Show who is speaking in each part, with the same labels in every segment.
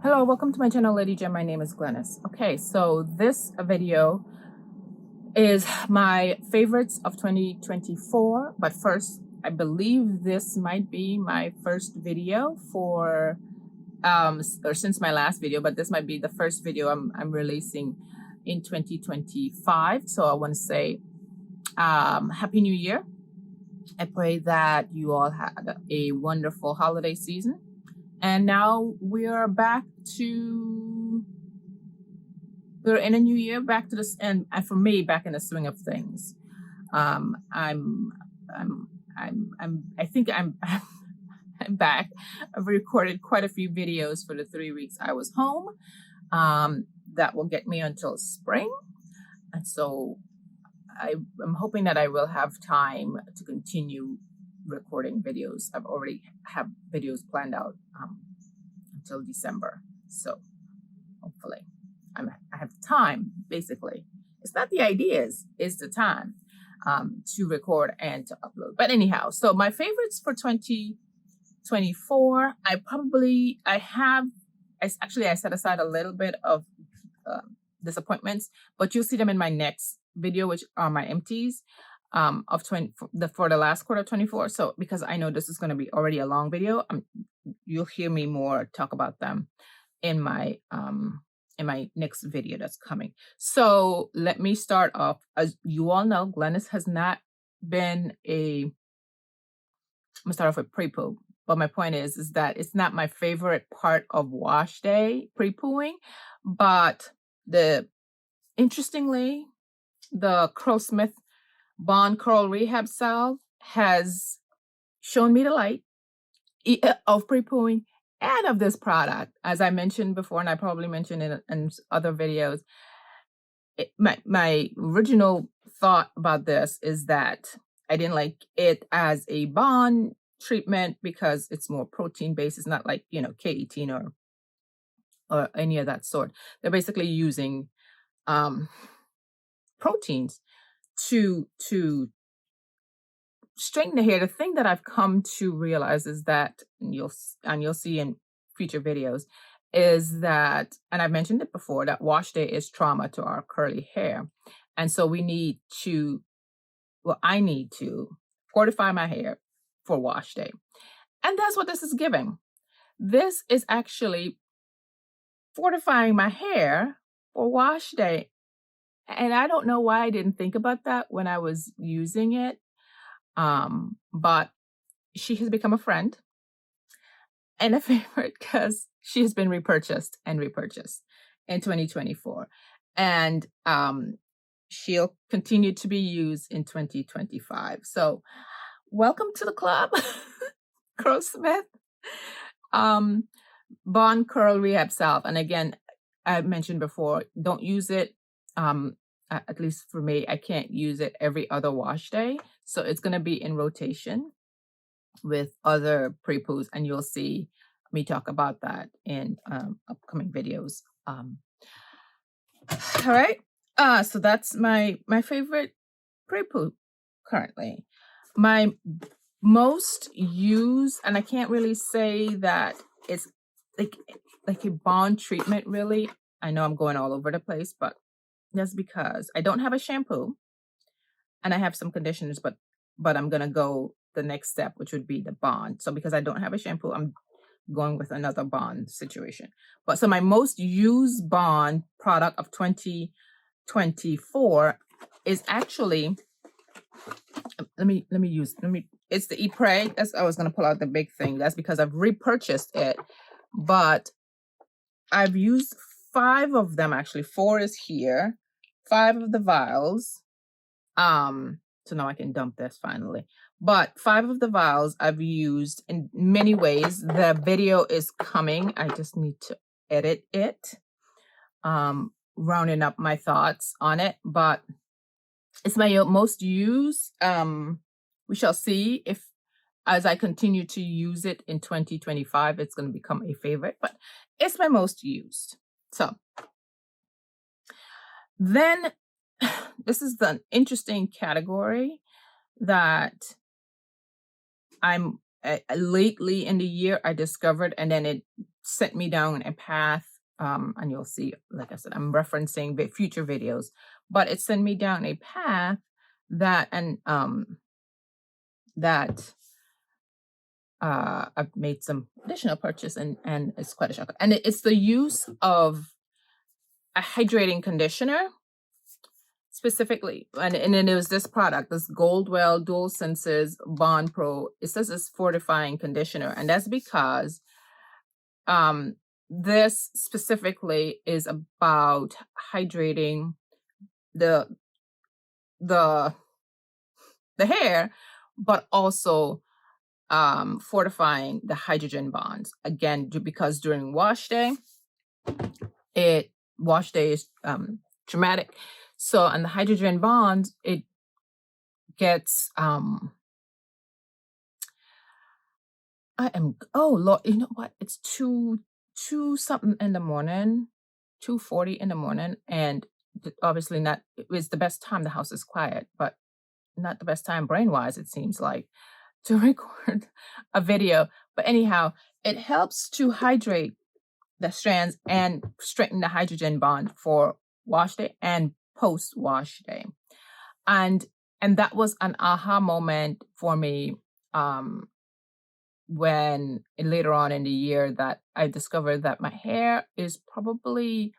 Speaker 1: Hello, welcome to my channel, Lady Gem. My name is Glennis. Okay, so this video is my favorites of 2024. But first, I believe this might be my first video for, or since my last video, but this might be the first video I'm releasing in 2025. So I want to say Happy New Year. I pray that you all had a wonderful holiday season. And now we're in a new year, back to this, and for me, back in the swing of things. I think I'm I'm back. I've recorded quite a few videos for the 3 weeks I was home. That will get me until spring, and so I'm hoping that I will have time to continue recording videos. I've already have videos planned out until December, so hopefully I have time. Basically, it's not the ideas, it's the time to record and to upload. But anyhow, so my favorites for 2024, I set aside a little bit of disappointments, but you'll see them in my next video, which are my empties of for the last quarter of 24. So because I know this is going to be already a long video, you'll hear me more talk about them in my next video that's coming. So let me start off. As you all know, Glennis has not been I'm gonna start off with pre-poo. But my point is that it's not my favorite part of wash day, pre-pooing, but interestingly, the Curlsmith Bond Curl Rehab Salve has shown me the light of pre-pooing and of this product. As I mentioned before, and I probably mentioned it in other videos, my original thought about this is that I didn't like it as a bond treatment because it's more protein based. It's not like, K18 or any of that sort. They're basically using proteins to straighten the hair. The thing that I've come to realize is that, and you'll see in future videos, is that, and I've mentioned it before, that wash day is trauma to our curly hair. And so I need to fortify my hair for wash day. And that's what this is giving. This is actually fortifying my hair for wash day. And I don't know why I didn't think about that when I was using it. But she has become a friend and a favorite because she has been repurchased in 2024. And she'll continue to be used in 2025. So welcome to the club, Curlsmith Bond Curl Rehab Salve. And again, I mentioned before, don't use it. At least for me, I can't use it every other wash day. So it's going to be in rotation with other pre-poos, and you'll see me talk about that in upcoming videos. All right. So that's my favorite pre-poo currently. My most used, and I can't really say that it's like a bond treatment, really. I know I'm going all over the place, but that's because I don't have a shampoo and I have some conditioners, but I'm going to go the next step, which would be the bond. So because I don't have a shampoo, I'm going with another bond situation. But so my most used bond product of 2024 is actually, it's the Ypres. I was going to pull out the big thing. That's because I've repurchased it, but I've used 5 of them, actually. 4 is here. 5 of the vials. So now I can dump this finally. But 5 of the vials I've used in many ways. The video is coming. I just need to edit it. Rounding up my thoughts on it. But it's my most used. We shall see if, as I continue to use it in 2025, it's going to become a favorite. But it's my most used. So then this is the interesting category that I'm lately in the year I discovered, and then it sent me down a path. And you'll see, like I said, I'm referencing future videos, but it sent me down a path that, and that I've made some additional purchase, and it's quite a shock. And it's the use of a hydrating conditioner specifically. And then it was this product, this Goldwell Dual Senses Bond Pro. It says it's fortifying conditioner. And that's because this specifically is about hydrating the hair, but also fortifying the hydrogen bonds. Again, because during wash day is traumatic. So on the hydrogen bonds, it gets oh Lord, you know what? It's two something in the morning, 2:40 in the morning, and obviously not. It's the best time the house is quiet, but not the best time brain wise. It seems like to record a video. But anyhow, it helps to hydrate the strands and strengthen the hydrogen bond for wash day and post wash day. And that was an aha moment for me when later on in the year that I discovered that my hair is probably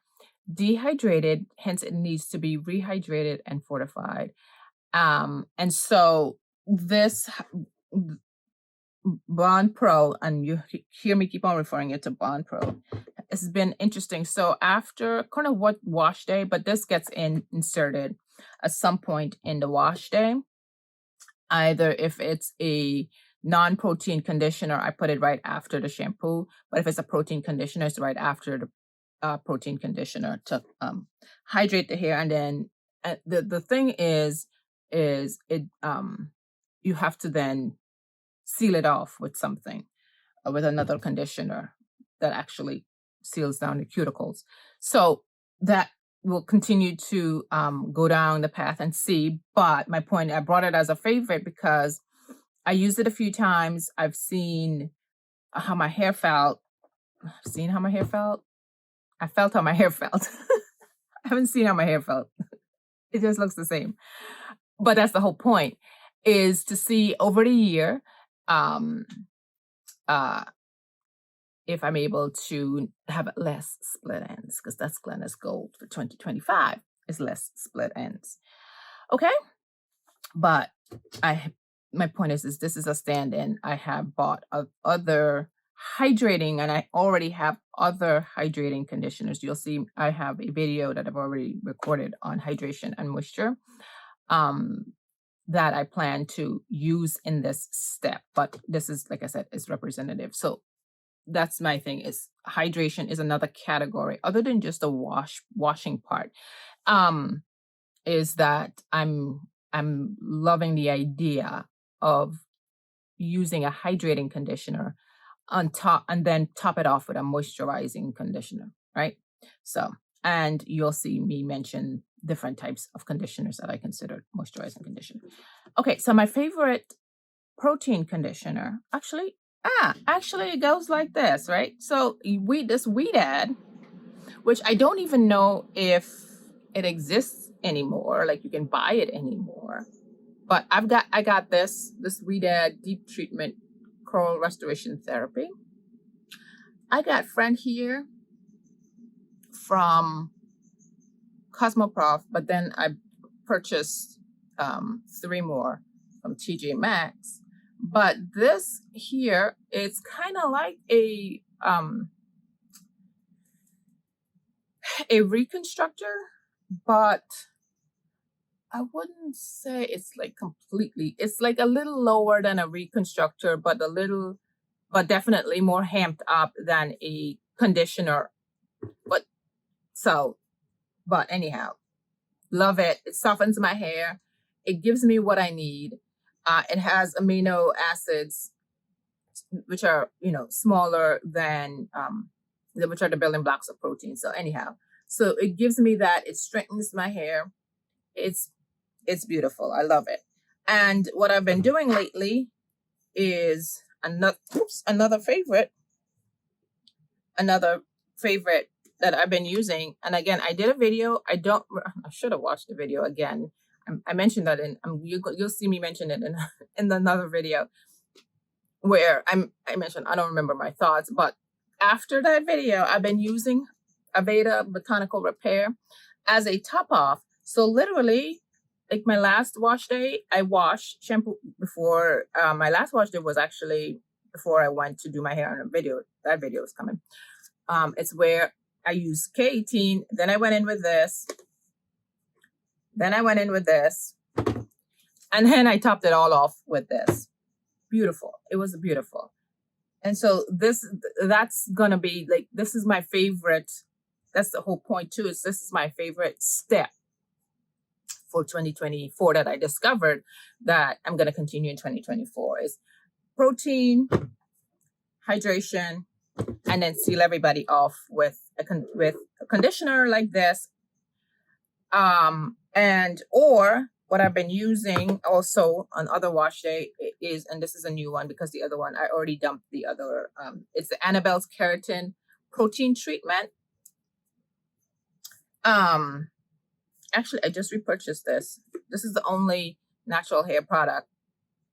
Speaker 1: dehydrated, hence it needs to be rehydrated and fortified. And so this Bond Pro, and you hear me keep on referring it to Bond Pro, it's been interesting. So after kind of what wash day, but this gets inserted at some point in the wash day. Either if it's a non-protein conditioner, I put it right after the shampoo. But if it's a protein conditioner, it's right after the protein conditioner to hydrate the hair. And then the thing is it you have to then seal it off with something, with another conditioner that actually seals down the cuticles. So that will continue to go down the path and see. But my point, I brought it as a favorite because I used it a few times. I've seen how my hair felt. I felt how my hair felt. I haven't seen how my hair felt. It just looks the same. But that's the whole point, is to see over the year if I'm able to have less split ends, because that's Glenna's goal for 2025 is less split ends. Okay. But my point is this is a stand-in. I have bought other hydrating, and I already have other hydrating conditioners. You'll see I have a video that I've already recorded on hydration and moisture that I plan to use in this step. But this is, like I said, is representative. So that's my thing, is hydration is another category other than just the washing part. Is that I'm loving the idea of using a hydrating conditioner on top and then top it off with a moisturizing conditioner, right? So, and you'll see me mention different types of conditioners that I consider moisturizing conditioner. Okay, so my favorite protein conditioner, actually it goes like this, right? So this Weed Ad, which I don't even know if it exists anymore, like you can buy it anymore. But I got this Weed Ad Deep Treatment Curl Restoration Therapy. I got friend here from Cosmoprof, but then I purchased 3 more from TJ Maxx. But this here, it's kind of like a reconstructor, but I wouldn't say it's like completely. It's like a little lower than a reconstructor, but definitely more hamped up than a conditioner. But anyhow, love it. It softens my hair. It gives me what I need. It has amino acids, which are, smaller than, which are the building blocks of protein. So anyhow, so it gives me that. It strengthens my hair. It's beautiful. I love it. And what I've been doing lately is another favorite another favorite that I've been using. And again, I did a video. I should have watched the video again. I mentioned that you'll see me mention it in in another video where I mentioned I don't remember my thoughts, but after that video, I've been using Aveda Botanical Repair as a top off. So literally, like my last wash day, I washed shampoo before my last wash day was actually before I went to do my hair on a video. That video is coming. It's where I use K18. Then I went in with this. Then I went in with this. And then I topped it all off with this. Beautiful. It was beautiful. And so that's going to be like, this is my favorite. That's the whole point too, is this is my favorite step for 2024 that I discovered that I'm going to continue in 2024 is protein, hydration, and then seal everybody off with a conditioner like this. Or what I've been using also on other wash day is, and this is a new one because the other one I already dumped the other. It's the Annabelle's Keratin Protein Treatment. Actually, I just repurchased this. This is the only natural hair product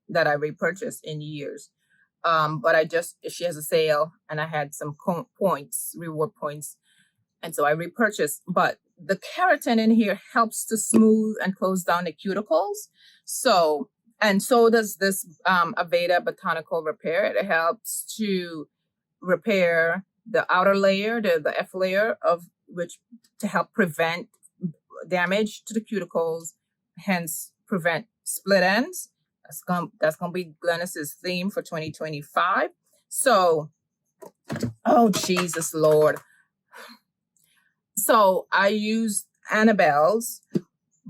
Speaker 1: that I repurchased in years. But she has a sale and I had some reward points. And so I repurchased, but the keratin in here helps to smooth and close down the cuticles. So does this Aveda Botanical Repair. It helps to repair the outer layer, the F layer of which to help prevent damage to the cuticles, hence prevent split ends. That's gonna be Glennis's theme for 2025. So, oh Jesus Lord. So I use Annabelle's,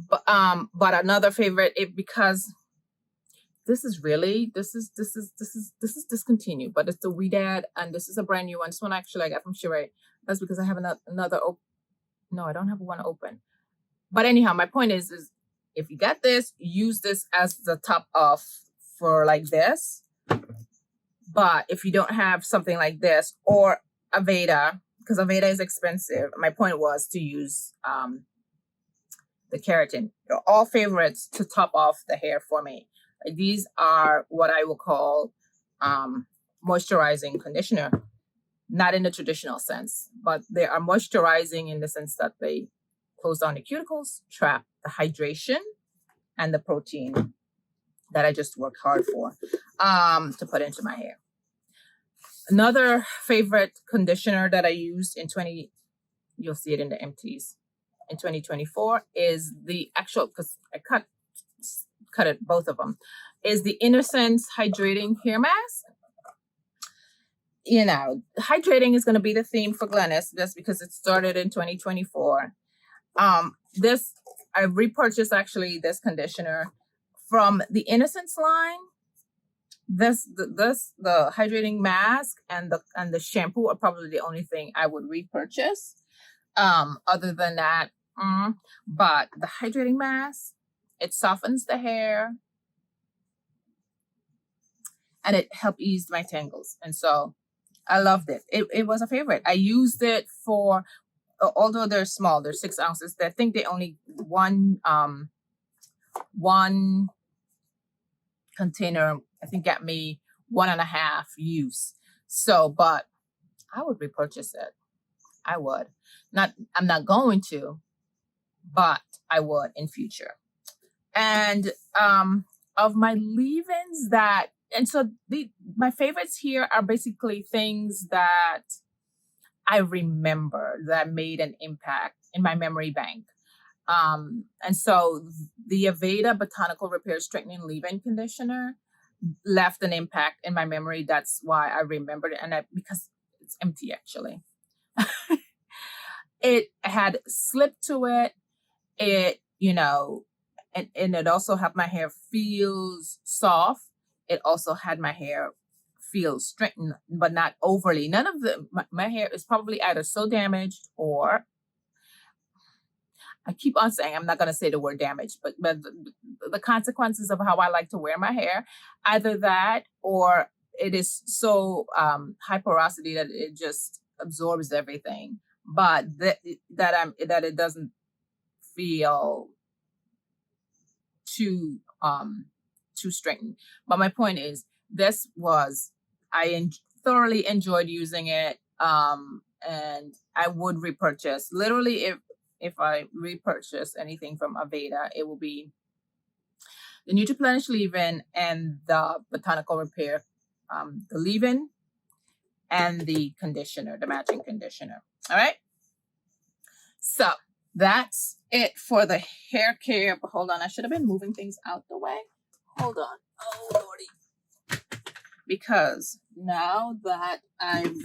Speaker 1: but another favorite because this is discontinued, but it's the Weedad, and this is a brand new one. This one actually I got from Sheree. That's because I have another no, I don't have one open. But anyhow, my point is if you get this, use this as the top off for like this. But if you don't have something like this or Aveda, because Aveda is expensive, my point was to use the keratin. They're all favorites to top off the hair for me. These are what I will call moisturizing conditioner. Not in the traditional sense, but they are moisturizing in the sense that they close down the cuticles, trap the hydration and the protein that I just worked hard for to put into my hair. Another favorite conditioner that I used you'll see it in the empties in 2024 is the actual, because I cut it, both of them, is the Innocence Hydrating Hair Mask. You know, hydrating is going to be the theme for Glennis just because it started in 2024. I repurchased actually this conditioner from the Innocence line. The hydrating mask and the shampoo are probably the only thing I would repurchase. Other than that, but the hydrating mask, it softens the hair and it helped ease my tangles. And so I loved it. It was a favorite. I used it for, although they're small, they're 6 ounces. I think they only one container, I think got me 1.5 use. So, but I would repurchase it. I would. I'm not going to, but I would in future. And of my leave-ins my favorites here are basically things that I remember that made an impact in my memory bank. And so the Aveda Botanical Repair Strengthening Leave-In Conditioner left an impact in my memory. That's why I remembered it. And because it's empty actually. It had slip to it. It, and it also had my hair feels soft. It also had my hair feel straightened, but not overly. None of my hair is probably either so damaged or, I keep on saying, I'm not going to say the word damaged, but the consequences of how I like to wear my hair, either that or it is so high porosity that it just absorbs everything, but that it doesn't feel too too straightened. But my point is, this was thoroughly enjoyed using it, and I would repurchase. Literally, if I repurchase anything from Aveda, it will be the Nutriplenish leave-in and the botanical repair, the leave-in and the conditioner, the matching conditioner. All right. So that's it for the hair care. But hold on, I should have been moving things out the way. Hold on. Oh Lordy. Because now that I've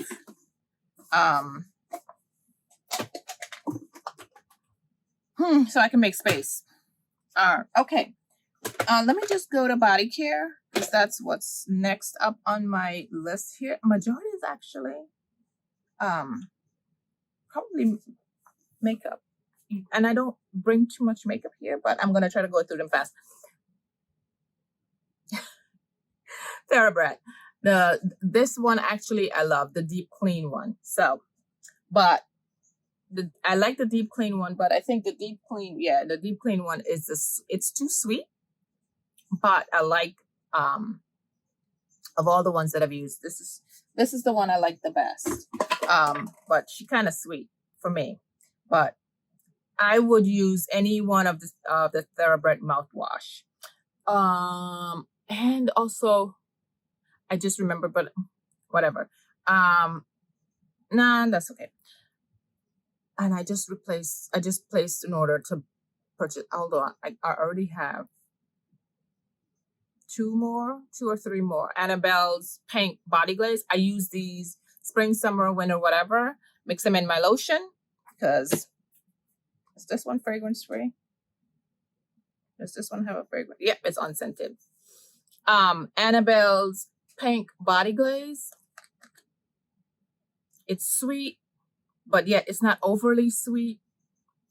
Speaker 1: so I can make space. Okay. Let me just go to body care, because that's what's next up on my list here. Majority is actually probably makeup. And I don't bring too much makeup here, but I'm gonna try to go through them fast. TheraBreath. This one actually I love, the deep clean one. So, but I like the deep clean one, but I think the deep clean one is it's too sweet. But I like of all the ones that I've used, this is the one I like the best. But she kind of sweet for me. But I would use any one of the TheraBreath mouthwash. And also, I just remember, but whatever. Nah, that's okay. And I just placed an order to purchase, although I already have two or three more. Annabelle's Pink Body Glaze. I use these spring, summer, winter, whatever. Mix them in my lotion, because is this one fragrance free? Does this one have a fragrance? Yep, it's unscented. Annabelle's Pink Body Glaze. It's sweet, but yet it's not overly sweet.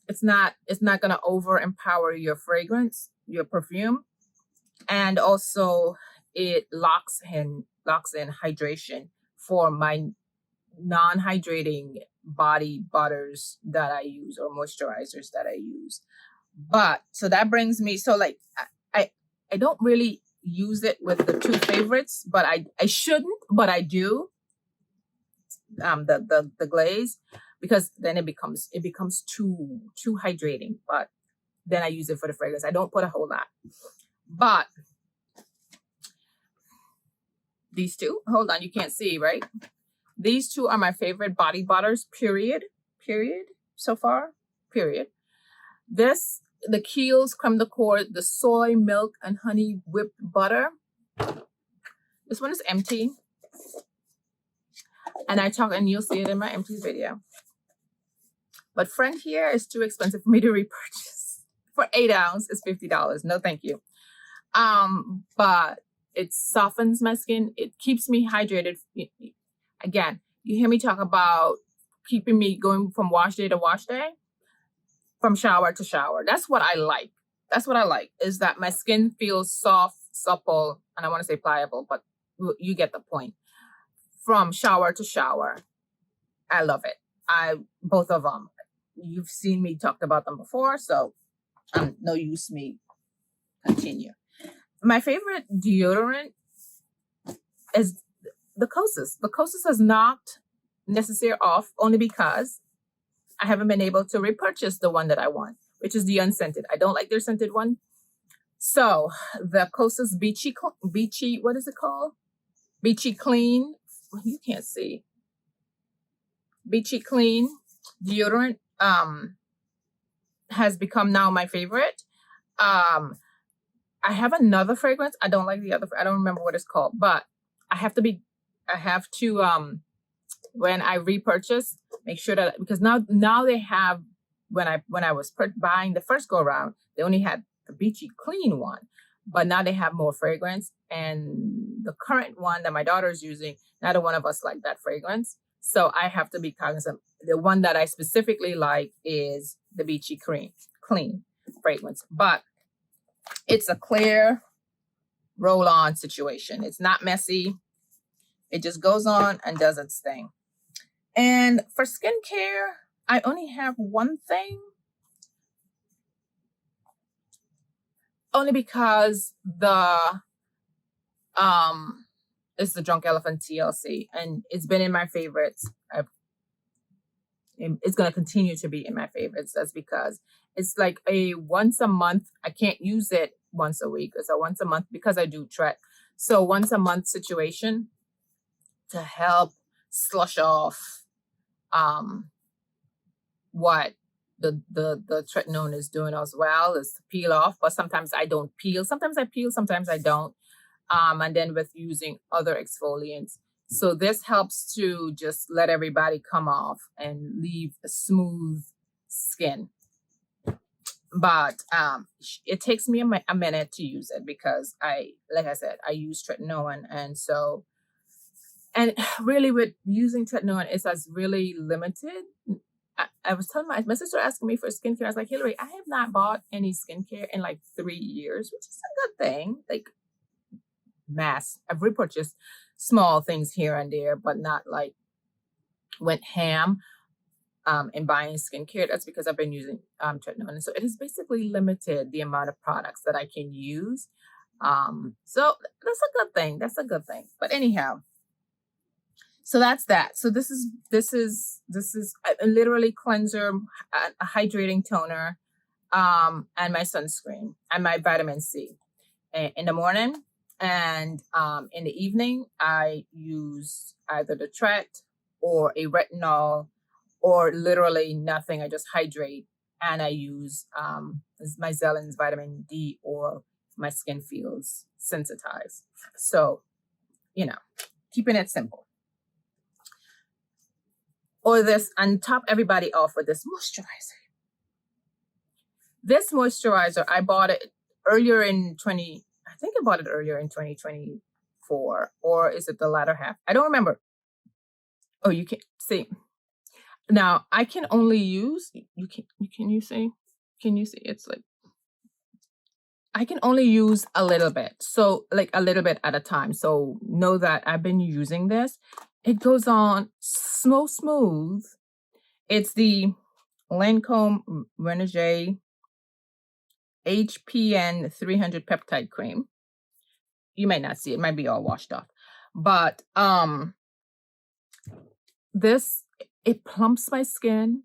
Speaker 1: It's not gonna over empower your fragrance, your perfume. And also it locks in hydration for my non-hydrating body butters that I use, or moisturizers that I use. But so that brings me, so like I don't really use it with the two favorites, but I shouldn't, but I do. The glaze, because then it becomes too hydrating. But then I use it for the fragrance. I don't put a whole lot. But these two, hold on, you can't see, right? These two are my favorite body butters, period, so far, period. This, the Kiehl's Creme de Corps, the soy milk and honey whipped butter. This one is empty. And and you'll see it in my empties video. But friend here is too expensive for me to repurchase. For 8 ounces, it's $50. No, thank you. But it softens my skin. It keeps me hydrated. Again, you hear me talk about keeping me going from wash day to wash day, from shower to shower. That's what I like. Is that my skin feels soft, supple, and I want to say pliable, but you get the point. From shower to shower. I love it. Both of them. You've seen me talk about them before, so no use me continue. My favorite deodorant is the Kosas. The Kosas has knocked Necessaire off only because I haven't been able to repurchase the one that I want, which is the unscented. I don't like their scented one. So the Kosas Beachy, what is it called? Beachy Clean. You can't see. Beachy Clean deodorant has become now my favorite. I have another fragrance. I don't like the other. I don't remember what it's called, but I have to when I repurchase, make sure that, because now they have, when I was buying the first go around, they only had the Beachy Clean one, but now they have more fragrance. And the current one that my daughter is using, neither one of us like that fragrance. So I have to be cognizant. The one that I specifically like is the Beachy Clean fragrance, but it's a clear roll-on situation. It's not messy. It just goes on and does its thing. And for skincare, I only have one thing. Only because it's the Drunk Elephant TLC, and it's been in my favorites. It's going to continue to be in my favorites. That's because it's like a once a month. I can't use it once a week. It's a once a month because I do trek. So once a month situation to help slush off what the tretinoin is doing as well, is to peel off. But sometimes I don't peel. Sometimes I peel, sometimes I don't. And then with using other exfoliants. So this helps to just let everybody come off and leave a smooth skin. But it takes me a minute to use it because like I said, I use tretinoin. And really with using tretinoin, it's as really limited. I was telling my sister asking me for skincare. I was like, Hillary, I have not bought any skincare in like 3 years, which is a good thing. Like, I've repurchased small things here and there, but not like went ham in buying skincare. That's because I've been using tretinoin. So it has basically limited the amount of products that I can use. So that's a good thing. That's a good thing. But anyhow, so that's that. So this is a literally cleanser, a hydrating toner, and my sunscreen and my vitamin C in the morning. And in the evening, I use either the Tret or a retinol or literally nothing. I just hydrate, and I use my Zellen's vitamin D or my skin feels sensitized. So, keeping it simple. Or this, and top everybody off with this moisturizer. This moisturizer, I bought it earlier in 2024, or is it the latter half? I don't remember. Oh, you can see. Now I can only use, can you see? It's like, I can only use a little bit. So like a little bit at a time. So know that I've been using this. It goes on so smooth. It's the Lancome Renegade HPN 300 peptide cream. You might not see it, might be all washed off. But it plumps my skin.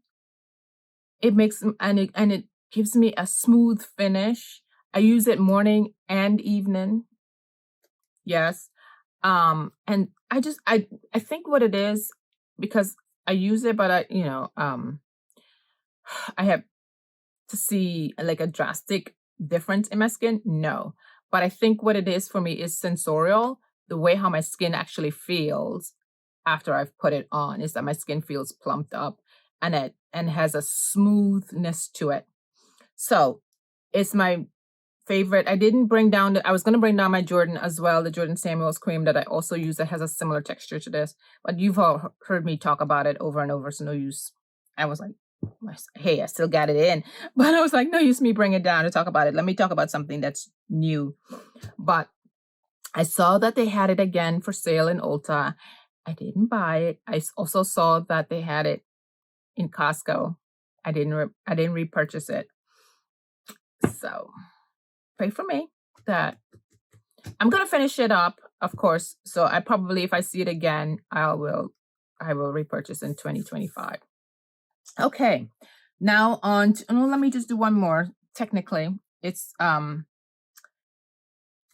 Speaker 1: It makes and it gives me a smooth finish. I use it morning and evening. Yes. And I think what it is, because I use it, but I have to see like a drastic difference in my skin. No. But I think what it is for me is sensorial. The way how my skin actually feels after I've put it on is that my skin feels plumped up and has a smoothness to it. So it's my favorite. I didn't bring down I was going to bring down my Jordan as well, the Jordan Samuels cream that I also use that has a similar texture to this. But you've all heard me talk about it over and over, so no use. I was like, hey, I still got it in. But I was like, no use me bring it down to talk about it. Let me talk about something that's new. But I saw that they had it again for sale in Ulta. I didn't buy it. I also saw that they had it in Costco. I didn't repurchase it. So pray for me that I'm gonna finish it up, of course. So I probably, if I see it again, I will repurchase in 2025. Okay, now let me just do one more. Technically, it's no,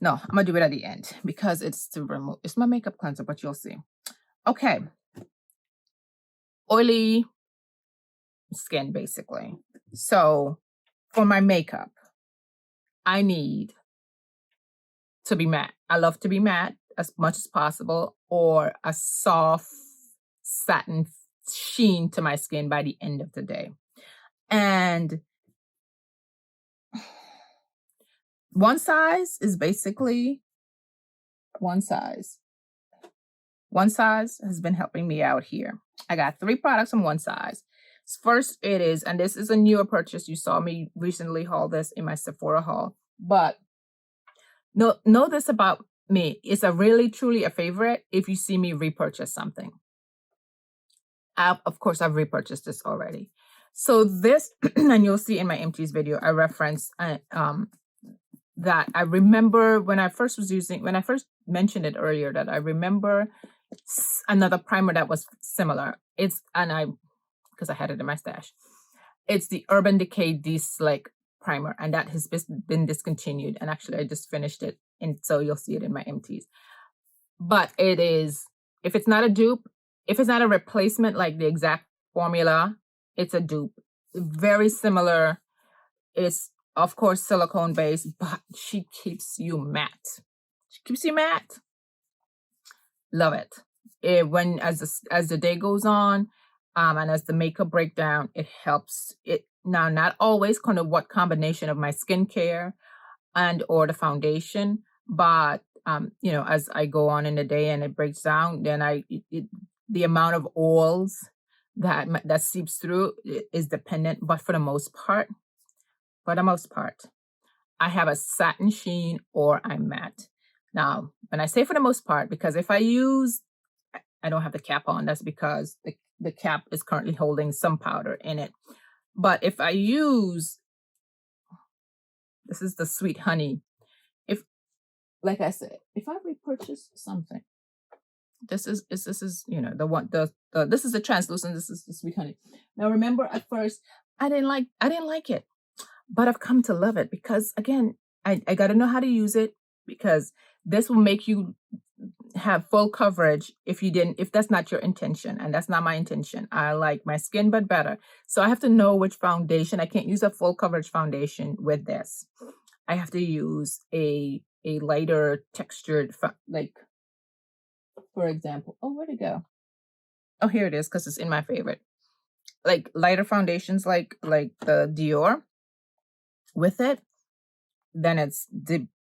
Speaker 1: I'm gonna do it at the end because it's my makeup cleanser, but you'll see. Okay, oily skin basically. So for my makeup, I need to be matte. I love to be matte as much as possible, or a soft satin sheen to my skin by the end of the day. And one size is basically one size. One size has been helping me out here. I got 3 products from one size. First it is, and this is a newer purchase. You saw me recently haul this in my Sephora haul, but know this about me. It's a really, truly a favorite if you see me repurchase something. Of course, I've repurchased this already. So this, and you'll see in my empties video, I reference that I remember when I first mentioned it earlier, that I remember another primer that was similar. Because I had it in my stash. It's the Urban Decay De-Slick primer, and that has been discontinued. And actually, I just finished it, and so you'll see it in my empties. But it is, if it's not a dupe, if it's not a replacement like the exact formula, it's a dupe. Very similar. It's, of course, silicone based, but she keeps you matte. She keeps you matte. Love it. As the day goes on, and as the makeup breakdown, it helps. It now, not always kind of what combination of my skincare and or the foundation, but as I go on in the day and it breaks down, then the amount of oils that seeps through is dependent. But for the most part, I have a satin sheen or I'm matte. Now, when I say for the most part, because if I don't have the cap on, that's because the cap is currently holding some powder in it. But if I use, this is the Sweet Honey. Like I said, if I repurchase something, this is this is the translucent, this is the Sweet Honey. Now remember, at first I didn't like it, but I've come to love it because, again, I got to know how to use it, because this will make you have full coverage if that's not your intention, and that's not my intention. I like my skin but better, so I have to know which foundation. I can't use a full coverage foundation with this. I have to use a lighter textured, like, for example, where'd it go? Oh, here it is, because it's in my favorite. Like lighter foundations, like the Dior with it, then it's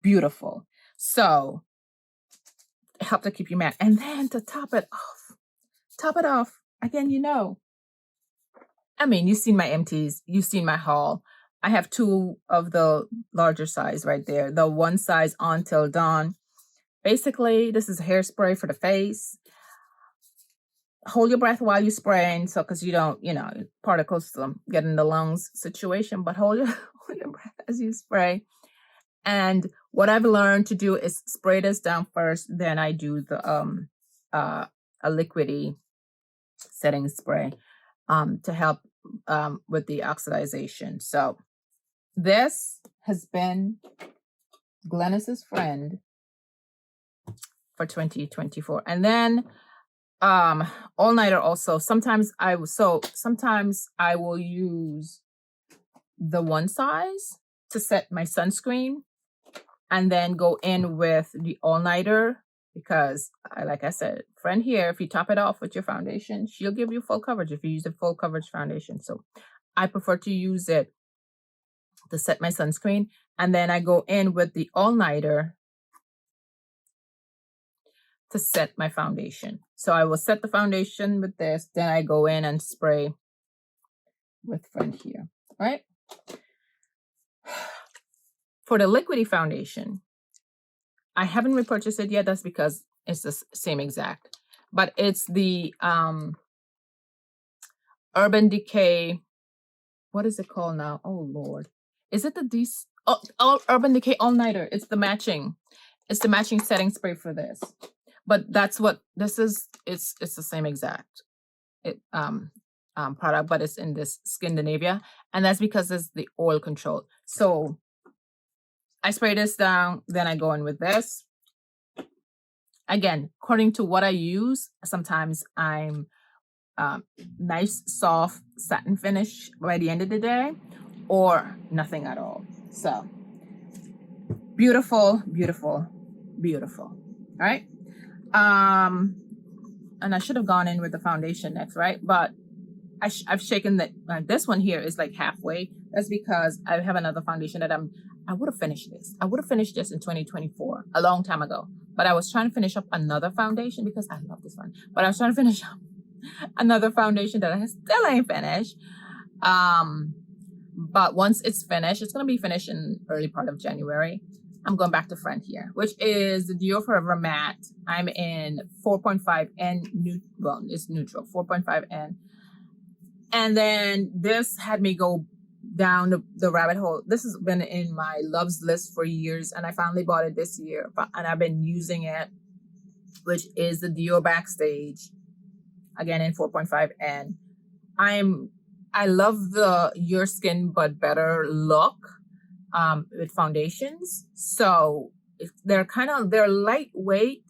Speaker 1: beautiful. So help to keep you matte. And then to top it off, again, you've seen my empties, you've seen my haul. I have two of the larger size right there. The one size on Till Dawn. Basically, this is hairspray for the face. Hold your breath while you're spraying, because you don't, particles get in the lungs situation, but hold your breath as you spray. And what I've learned to do is spray this down first, then I do the a liquidy setting spray to help with the oxidization. So this has been Glennis's friend for 2024. And then all-nighter also. Sometimes I will use the one size to set my sunscreen, and then go in with the all-nighter, because like I said, friend here, if you top it off with your foundation, she'll give you full coverage if you use a full coverage foundation. So I prefer to use it to set my sunscreen, and then I go in with the all-nighter to set my foundation. So I will set the foundation with this, then I go in and spray with friend here, right? For the liquidy foundation, I haven't repurchased it yet. That's because it's the same exact, but it's the Urban Decay. What is it called now? Oh Lord, is it Urban Decay All Nighter? It's the matching setting spray for this. But that's what this is. It's the same exact product, but it's in this Scandinavia, and that's because it's the oil control. So I spray this down, then I go in with this. Again, according to what I use, sometimes I'm nice, soft satin finish by the end of the day, or nothing at all. So beautiful, beautiful, beautiful. All right. And I should have gone in with the foundation next, right? But I've shaken this one here is like halfway. That's because I have another foundation that I would have finished this. I would have finished this in 2024, a long time ago. But I was trying to finish up another foundation because I love this one. But I was trying to finish up another foundation that I still ain't finished. But once it's finished, it's going to be finished in early part of January. I'm going back to friend here, which is the Dior Forever Matte. I'm in 4.5N, well, it's neutral, 4.5N. And then this had me go down the rabbit hole. This has been in my loves list for years, and I finally bought it this year, and I've been using it, which is the Dior Backstage, again in 4.5N. I love the Your Skin But Better look with foundations. So they're lightweight,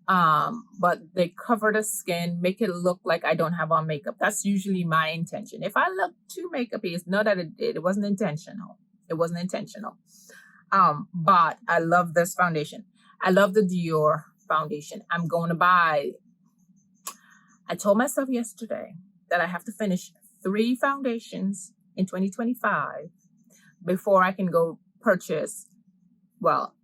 Speaker 1: but they cover the skin, make it look like I don't have on makeup. That's usually my intention. If I look too makeupy, it's not that it wasn't intentional. It wasn't intentional. But I love this foundation. I love the Dior foundation. I'm going to buy. I told myself yesterday that I have to finish 3 foundations in 2025 before I can go purchase. Well,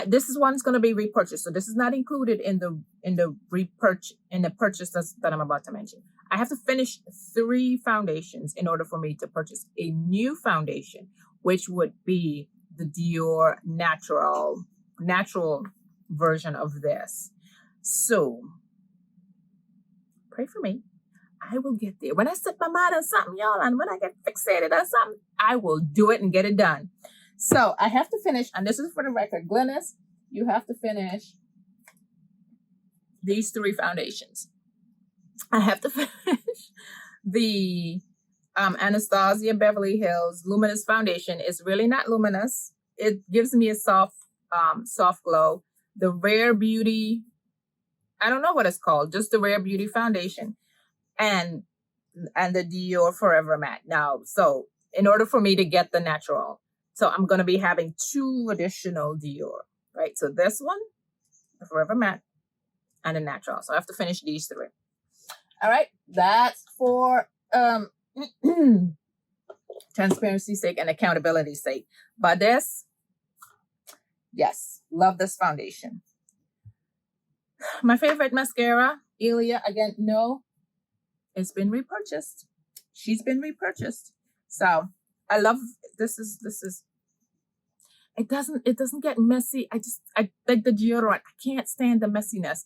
Speaker 1: this is one's going to be repurchased, so this is not included in the purchase that I'm about to mention. I have to finish 3 foundations in order for me to purchase a new foundation, which would be the Dior natural version of this. So pray for me. I will get there. When I set my mind on something, y'all, and when I get fixated on something, I will do it and get it done. So I have to finish, and this is for the record, Glynis, you have to finish these 3 foundations. I have to finish the Anastasia Beverly Hills Luminous Foundation. It's really not luminous. It gives me a soft glow. The Rare Beauty, I don't know what it's called, just the Rare Beauty Foundation. And the Dior Forever Matte. Now, so in order for me to get the natural, so I'm going to be having 2 additional Dior, right? So this one, the Forever Matte, and the natural. So I have to finish these 3. All right, that's for transparency's sake and accountability's sake. But this, yes, love this foundation. My favorite mascara, Ilia, again, no. It's been repurchased. She's been repurchased. So I love this is it doesn't get messy. I like the deodorant. I can't stand the messiness.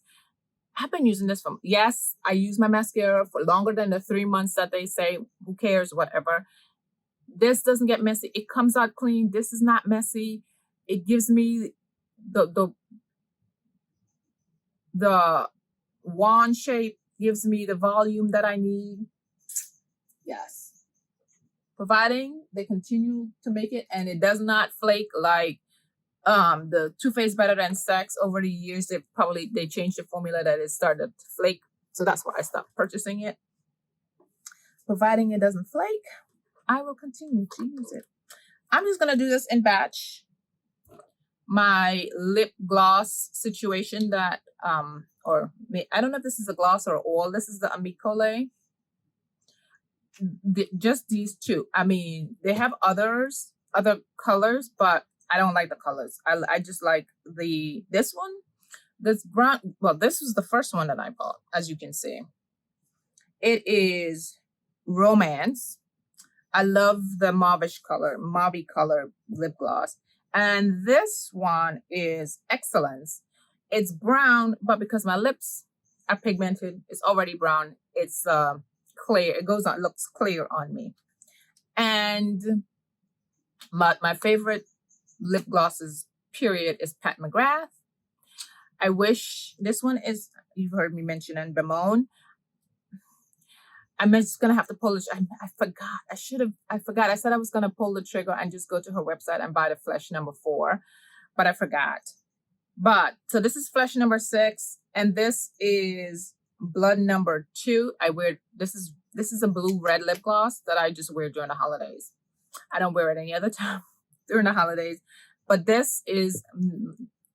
Speaker 1: I've been using this from, yes, I use my mascara for longer than the 3 months that they say. Who cares, whatever. This doesn't get messy. It comes out clean. This is not messy. It gives me the wand shape, gives me the volume that I need. Yes. Providing they continue to make it and it does not flake like the Too Faced Better Than Sex. Over the years, they changed the formula that it started to flake. So that's why I stopped purchasing it. Providing it doesn't flake, I will continue to use it. I'm just going to do this in batch. My lip gloss situation that, I don't know if this is a gloss or oil. This is the Amicole. Just these 2. I mean, they have other colors, but I don't like the colors. I just like this one. This brown, well, this was the first one that I bought, as you can see. It is Romance. I love the mauve color lip gloss. And this one is Excellence. It's brown, but because my lips are pigmented, it's already brown. It's clear. It looks clear on me. And my favorite lip glosses, period, is Pat McGrath. I wish this one is, you've heard me mention, and Bemone. I'm just going to have to pull it. I forgot. I forgot. I said I was going to pull the trigger and just go to her website and buy the Flesh number 4, but I forgot. But so this is Flesh number 6, and this is Blood number 2. This is a blue-red lip gloss that I just wear during the holidays. I don't wear it any other time during the holidays, but this is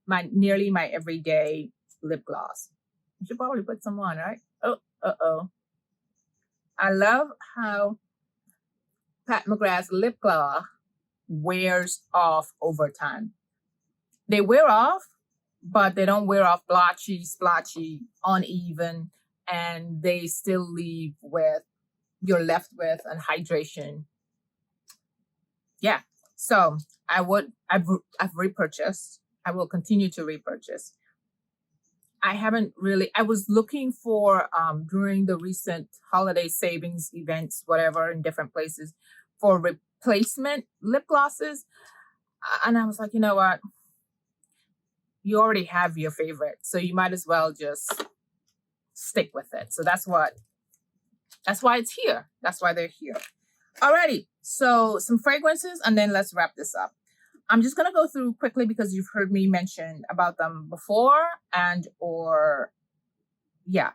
Speaker 1: nearly my everyday lip gloss. You should probably put some on, right? Oh. I love how Pat McGrath's lip gloss wears off over time. They wear off, but they don't wear off blotchy, splotchy, uneven, and they still leave you're left with an hydration. Yeah, so I've repurchased. I will continue to repurchase. I haven't really, I was looking for during the recent holiday savings events, whatever, in different places for replacement lip glosses. And I was like, you know what? You already have your favorite, so you might as well just stick with it. So that's why it's here. That's why they're here. Alrighty, so some fragrances, and then let's wrap this up. I'm just gonna go through quickly because you've heard me mention about them before, yeah.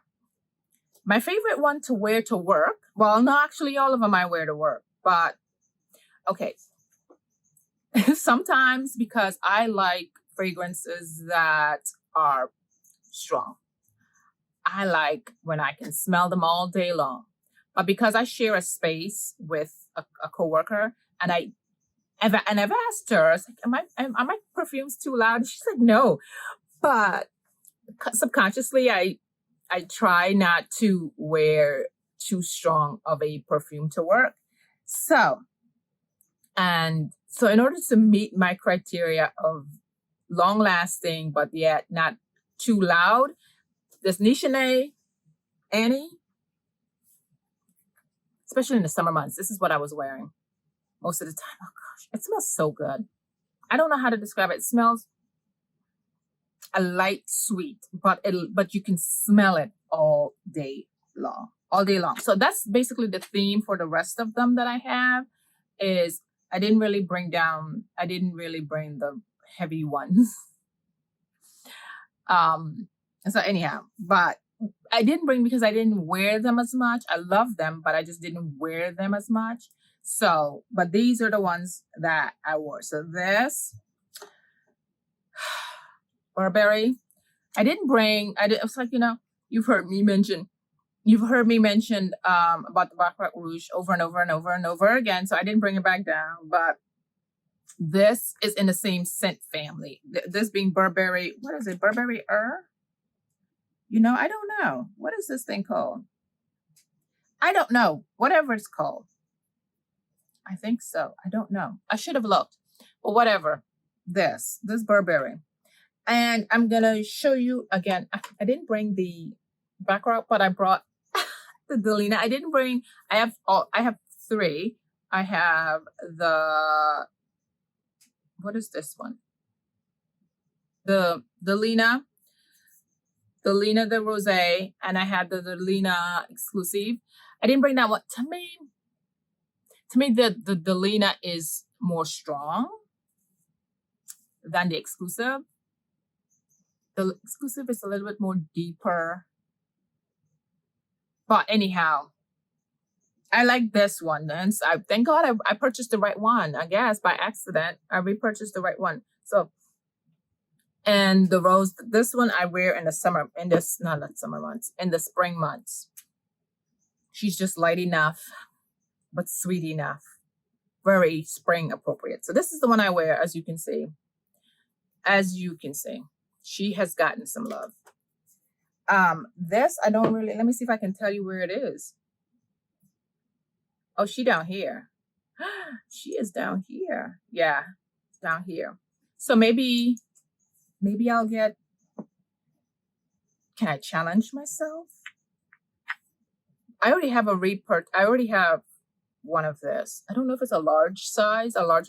Speaker 1: My favorite one to wear to work. Well, no, actually all of them I wear to work, but okay. Sometimes because I like fragrances that are strong. I like when I can smell them all day long. But because I share a space with a coworker, and I've asked her, I was like, are my perfumes too loud? She's like, no. But subconsciously, I try not to wear too strong of a perfume to work. So in order to meet my criteria of long lasting, but yet not too loud, this Nichene Annie, especially in the summer months, this is what I was wearing most of the time. Oh gosh, it smells so good. I don't know how to describe it. It smells a light sweet, but you can smell it all day long. So that's basically the theme for the rest of them that I have. Is I didn't really bring the heavy ones. So anyhow, but I didn't bring because I didn't wear them as much. I love them, but I just didn't wear them as much. So, but these are the ones that I wore. So this Burberry, I was like, you've heard me mention about the Baccarat Rouge over and over and over and over again. So I didn't bring it back down, but this is in the same scent family. This being Burberry, what is it? Burberry I don't know. What is this thing called? I don't know. Whatever it's called. I think so. I don't know. I should have looked. But whatever. This Burberry. And I'm going to show you again. I didn't bring the Baccarat, but I brought the Delina. I have three. I have what is this one? The Delina the Rosé, and I had the Delina exclusive. I didn't bring that one. To me, the Delina is more strong than the exclusive. The exclusive is a little bit more deeper. But anyhow, I like this one. And so thank God I purchased the right one. I guess by accident, I repurchased the right one. So, and the rose, this one I wear in the summer, in the spring months. She's just light enough, but sweet enough. Very spring appropriate. So this is the one I wear, as you can see. She has gotten some love. This, I don't really, let me see if I can tell you where it is. Oh, she down here. She is down here. Yeah, down here. So maybe I'll get, can I challenge myself? I already have one of this. I don't know if it's a larger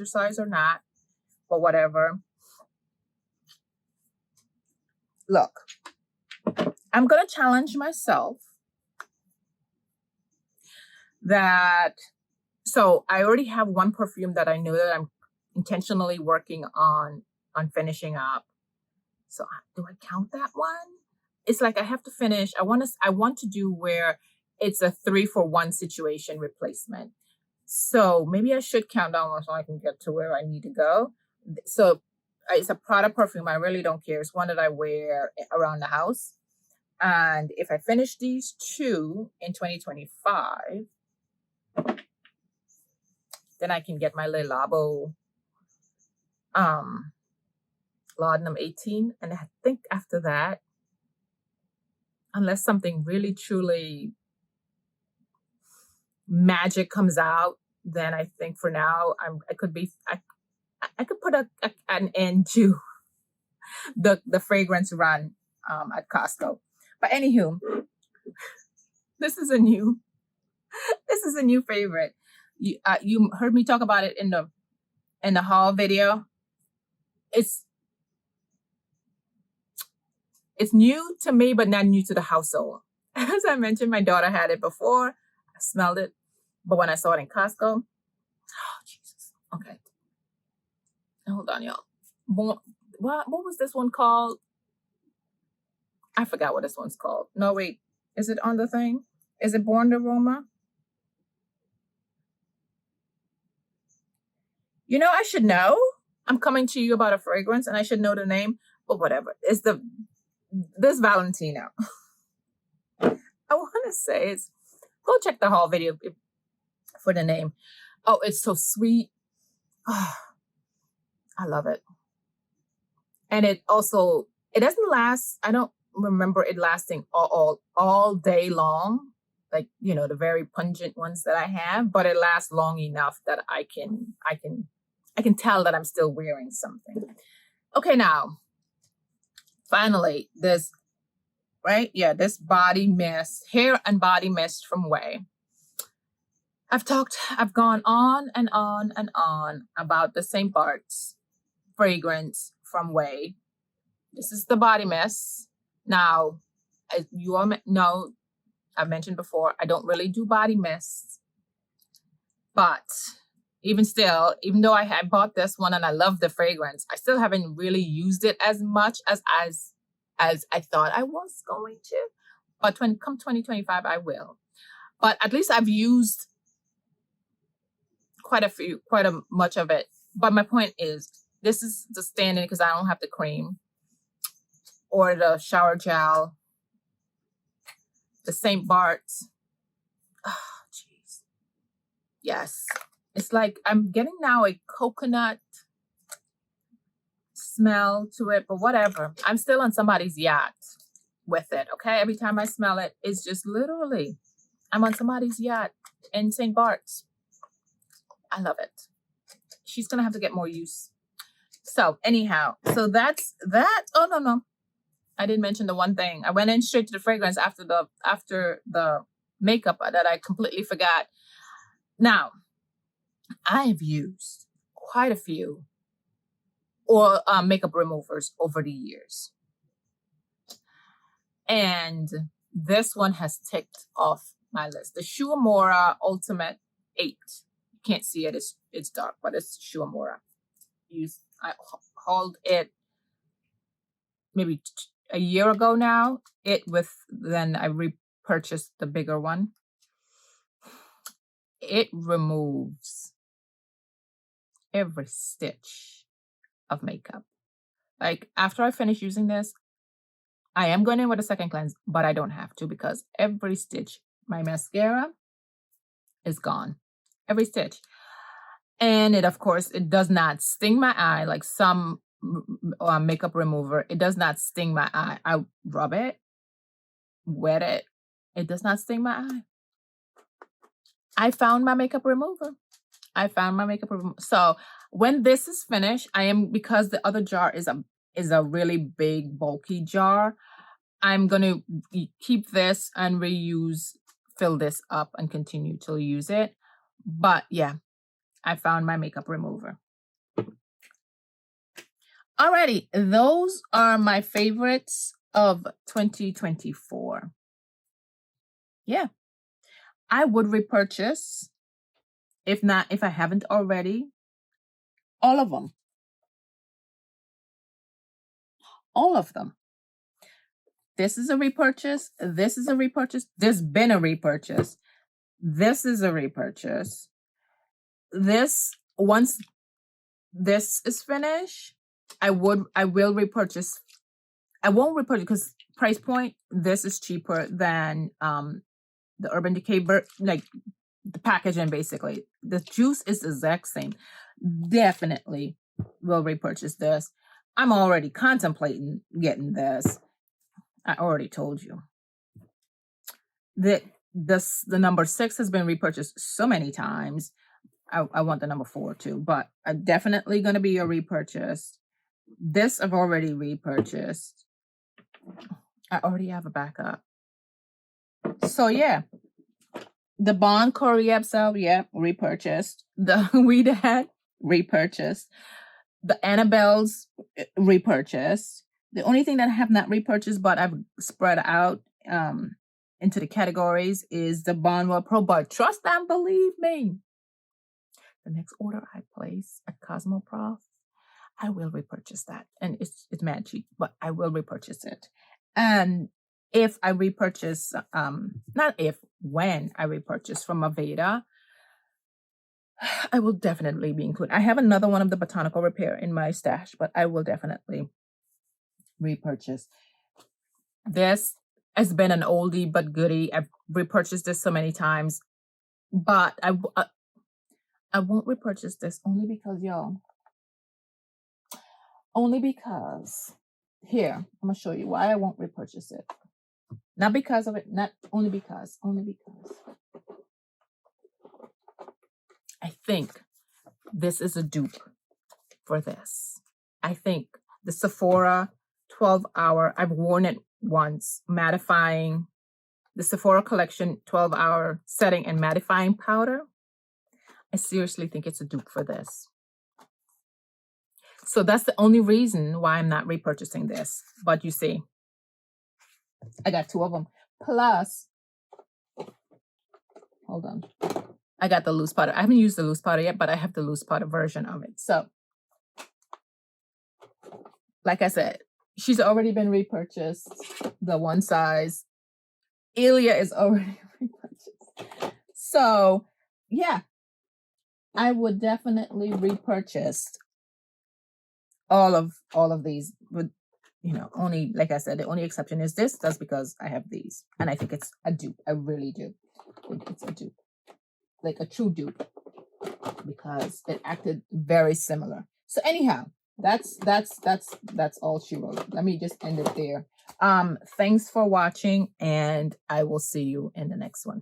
Speaker 1: size or not, but whatever. Look, I'm going to challenge myself so I already have one perfume that I know that I'm intentionally working on finishing up. So do I count that one? It's like I have to finish. I want to do where it's a 3-for-1 situation replacement. So maybe I should count down so I can get to where I need to go. So it's a Prada perfume. I really don't care. It's one that I wear around the house. And if I finish these two in 2025, then I can get my Le Labo Laudanum 18. And I think after that, unless something really truly magic comes out, then I think for now I could put an end to the fragrance run at Costco. But anywho, this is a new favorite. You heard me talk about it in the haul video. It's new to me, but not new to the household. As I mentioned, my daughter had it before. I smelled it, but when I saw it in Costco, oh Jesus. Okay, hold on, y'all. What was this one called? I forgot what this one's called. No, wait. Is it on the thing? Is it Born Aroma? You know, I should know. I'm coming to you about a fragrance and I should know the name, but whatever. It's this Valentino. I want to say go check the haul video for the name. Oh, it's so sweet. Oh, I love it. And it doesn't last. I don't remember it lasting all day long, like, you know, the very pungent ones that I have, but it lasts long enough that I can tell that I'm still wearing something. Okay, now finally this body mist, hair and body mist from Way. I've gone on and on and on about the St. Bart's fragrance from Way. This is the body mist. Now, as you all know, I've mentioned before, I don't really do body mists. But even though I had bought this one and I love the fragrance, I still haven't really used it as much as I thought I was going to. But come 2025, I will. But at least I've used quite much of it. But my point is, this is the standing because I don't have the cream or the shower gel. The St. Bart's. Oh, jeez. Yes. It's like I'm getting now a coconut smell to it, but whatever. I'm still on somebody's yacht with it, okay? Every time I smell it, it's just literally, I'm on somebody's yacht in St. Bart's. I love it. She's going to have to get more use. So anyhow, so that's that. Oh, no. I didn't mention the one thing. I went in straight to the fragrance after the makeup that I completely forgot. Now, I have used quite a few makeup removers over the years. And this one has ticked off my list. The Shuamora Ultimate 8. You can't see it. It's dark, but it's Shuamora. I hauled it maybe a year ago now. Then I repurchased the bigger one. It removes every stitch of makeup. Like after I finish using this, I am going in with a second cleanse, but I don't have to because every stitch, my mascara is gone. Every stitch. And it does not sting my eye like some makeup remover. It does not sting my eye. I rub it, wet it. It does not sting my eye. I found my makeup remover. So when this is finished, because the other jar is a really big, bulky jar, I'm going to keep this and fill this up and continue to use it. But yeah, I found my makeup remover. Alrighty, those are my favorites of 2024. Yeah, I would repurchase, if I haven't already, all of them. All of them. This is a repurchase. This is a repurchase. There's been a repurchase. This is a repurchase. Once this is finished, I will repurchase. I won't repurchase because price point, this is cheaper than the Urban Decay, like the packaging basically. The juice is the exact same. Definitely will repurchase this. I'm already contemplating getting this. I already told you. The number 6 has been repurchased so many times. I want the number 4 too, but I'm definitely going to be a repurchase. This I've already repurchased. I already have a backup. So yeah, the Bond Korea cell, yeah, repurchased. The We Dad, repurchased. The Annabelle's, repurchased. The only thing that I have not repurchased, but I've spread out into the categories, is the Bondwell Pro. But trust and believe me, the next order I place at Cosmoprof, I will repurchase that. And it's mad cheap, but I will repurchase it. And if I repurchase, not if, when I repurchase from Aveda, I will definitely be included. I have another one of the Botanical Repair in my stash, but I will definitely repurchase. This has been an oldie but goodie. I've repurchased this so many times, but I won't repurchase this only because, y'all, here, I'm gonna show you why I won't repurchase it. Not because of it, not only because, I think this is a dupe for this. I think the Sephora 12-hour, I've worn it once, mattifying, the Sephora Collection 12-hour setting and mattifying powder. I seriously think it's a dupe for this. So that's the only reason why I'm not repurchasing this. But you see, I got 2 of them. Plus, hold on, I got the loose powder. I haven't used the loose powder yet, but I have the loose powder version of it. So, like I said, she's already been repurchased, the one size. Ilya is already repurchased. So, yeah, I would definitely repurchase all of these. With, only, like I said, the only exception is this. That's because I have these, and I think it's a dupe. I really do think it's a dupe, like a true dupe, because it acted very similar. So anyhow, that's all she wrote. Let me just end it there. Thanks for watching, and I will see you in the next one.